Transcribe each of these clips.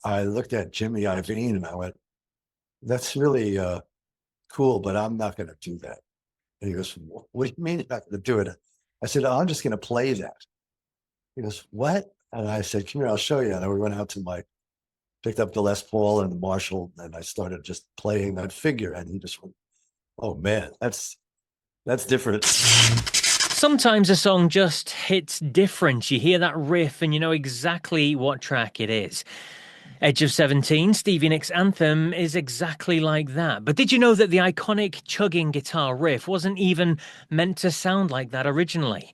I looked at Jimmy Iovine and I went, that's really cool, but I'm not going to do that. And he goes, what do you mean you're not going to do it? I said, oh, I'm just going to play that. He goes, what? And I said, come here, I'll show you. And we went out to picked up the Les Paul and the Marshall, and I started just playing that figure. And he just went, oh man, that's different. Sometimes a song just hits different. You hear that riff and you know exactly what track it is. Edge of 17, Stevie Nicks' anthem, is exactly like that. But did you know that the iconic chugging guitar riff wasn't even meant to sound like that originally?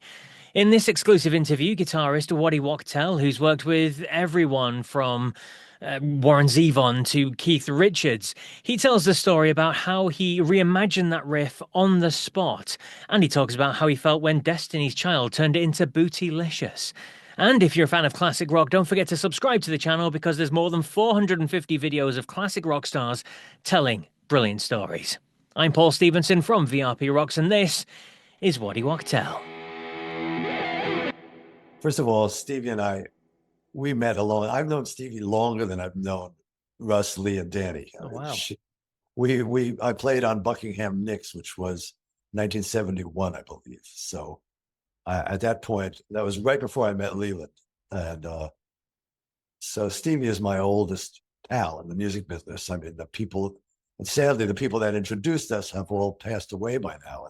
In this exclusive interview, guitarist Waddy Wachtel, who's worked with everyone from Warren Zevon to Keith Richards, he tells the story about how he reimagined that riff on the spot. And he talks about how he felt when Destiny's Child turned it into Bootylicious. And if you're a fan of classic rock, don't forget to subscribe to the channel because there's more than 450 videos of classic rock stars telling brilliant stories. I'm Paul Stevenson from VRP Rocks, and this is Waddy Wachtel. First of all, Stevie and we met alone. I've known Stevie longer than I've known Russ, Lee, and Danny. Oh, wow. I played on Buckingham Nicks, which was 1971, I believe. So at that point, that was right before I met Leland. And so Stevie is my oldest pal in the music business. I mean, and sadly, the people that introduced us have all passed away by now.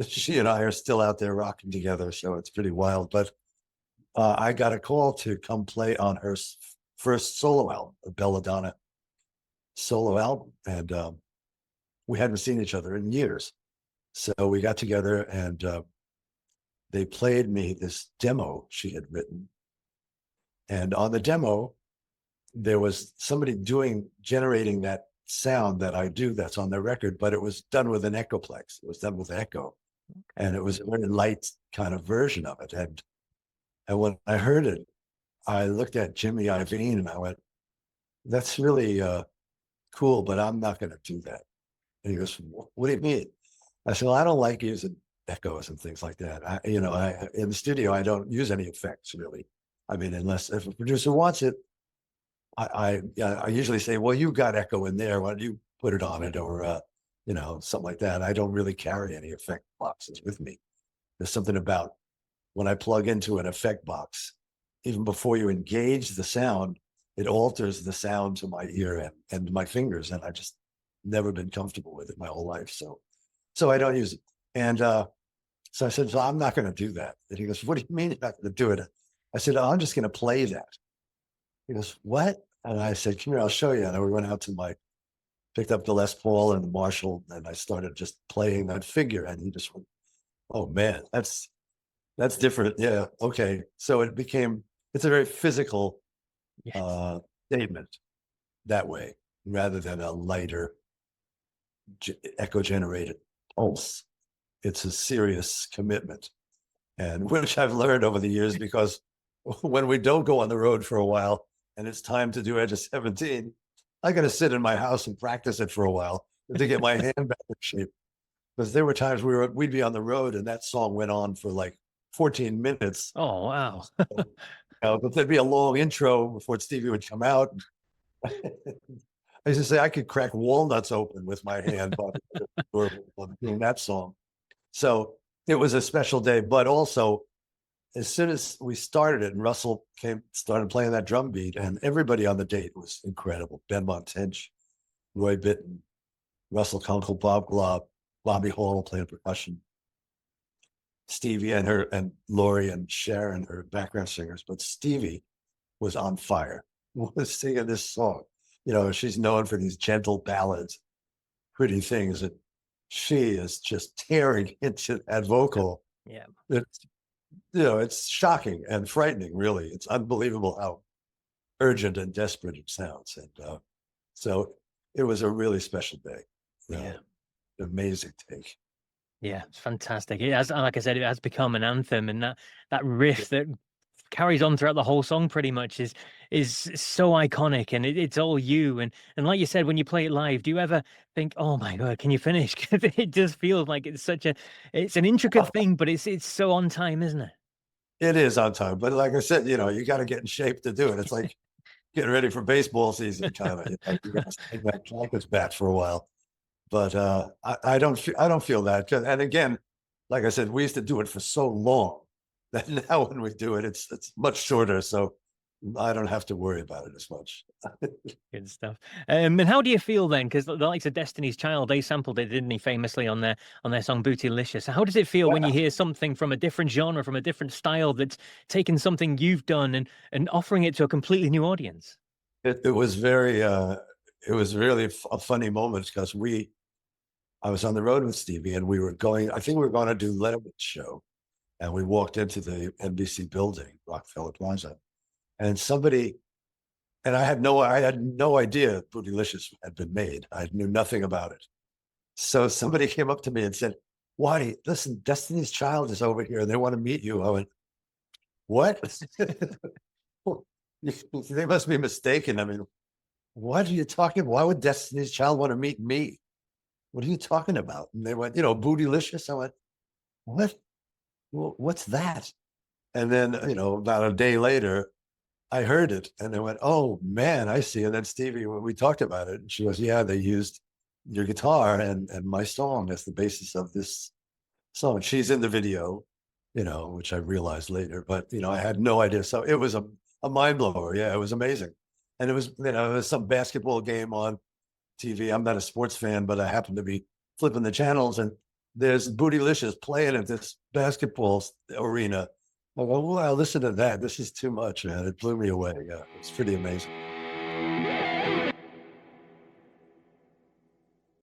She and I are still out there rocking together, so it's pretty wild. But I got a call to come play on her first solo album, a Bella Donna solo album. And we hadn't seen each other in years. So we got together and they played me this demo she had written. And on the demo, there was somebody generating that sound that I do that's on the record, but it was done with an Echoplex. It was done with echo. And it was a very light kind of version of it. And when I heard it, I looked at Jimmy Iovine and I went, that's really cool, but I'm not going to do that. And he goes, what do you mean? I said, well, I don't like using echoes and things like that. In the studio, I don't use any effects really. I mean, unless if a producer wants it, I usually say, well, you got echo in there. Why don't you put it on it or, something like that. I don't really carry any effect boxes with me. There's something about when I plug into an effect box, even before you engage the sound, it alters the sound to my ear and my fingers. And I just never been comfortable with it my whole life. So I don't use it. And so I said, so I'm not going to do that. And he goes, what do you mean you're not going to do it? I said, oh, I'm just going to play that. He goes, what? And I said, come here, I'll show you. And we went out to picked up the Les Paul and the Marshall, and I started just playing that figure. And he just went, oh man, that's different. Yeah. Okay. So it's a very physical statement that way, rather than a lighter echo generated pulse. It's a serious commitment, and which I've learned over the years, because when we don't go on the road for a while and it's time to do Edge of 17, I got to sit in my house and practice it for a while to get my hand back in shape. Because there were times we'd be on the road and that song went on for like 14 minutes. Oh, wow. But there'd be a long intro before Stevie would come out. I used to say I could crack walnuts open with my hand doing that song. So it was a special day. But also, as soon as we started it and Russell started playing that drum beat, and everybody on the date was incredible. Ben Montench, Roy Bittan, Russell Kunkel, Bob Glob, Bobby Hall playing percussion, Stevie and Lori and Sharon, her background singers. But Stevie was on fire, was singing this song. She's known for these gentle ballads, pretty things, and she is just tearing into that vocal. Yeah. It's shocking and frightening, really. It's unbelievable how urgent and desperate it sounds. And so it was a really special day. Yeah. Amazing take. Yeah, it's fantastic. It has, like I said, it has become an anthem, and that riff that carries on throughout the whole song pretty much is so iconic, and it's all you. And like you said, when you play it live, do you ever think, oh my God, can you finish? It just feels like it's an intricate thing, but it's so on time, isn't it? It is on time, but like I said, you got to get in shape to do it. It's like getting ready for baseball season, kind of. You know, you got to take that Cowboys bat for a while. But I don't feel that. And again, like I said, we used to do it for so long that now when we do it, it's much shorter. So I don't have to worry about it as much. Good stuff. And how do you feel then? Because the likes of Destiny's Child, they sampled it, didn't he, famously on their song Bootylicious. How does it feel when you hear something from a different genre, from a different style, that's taken something you've done and offering it to a completely new audience? It was very it was really a funny moment because I was on the road with Stevie and I think we were going to do Letterman's show. And we walked into the NBC building, Rockefeller Plaza, and I had no idea Bootylicious had been made. I knew nothing about it. So somebody came up to me and said, "Waddy, listen, Destiny's Child is over here and they want to meet you." I went, "What?" They must be mistaken. I mean, what are you talking? Why would Destiny's Child want to meet me? What are you talking about? And they went, Bootylicious. I went, what? What's that? And then, about a day later, I heard it and I went, oh man, I see. And then Stevie, we talked about it, and she goes, yeah, they used your guitar and my song as the basis of this song. She's in the video, which I realized later, but I had no idea. So it was a mind blower. Yeah, it was amazing. And it was, it was some basketball game on TV. I'm not a sports fan, but I happened to be flipping the channels and there's Bootylicious playing at this basketball arena. I go, wow, listen to that. This is too much, man. It blew me away. Yeah, it's pretty amazing.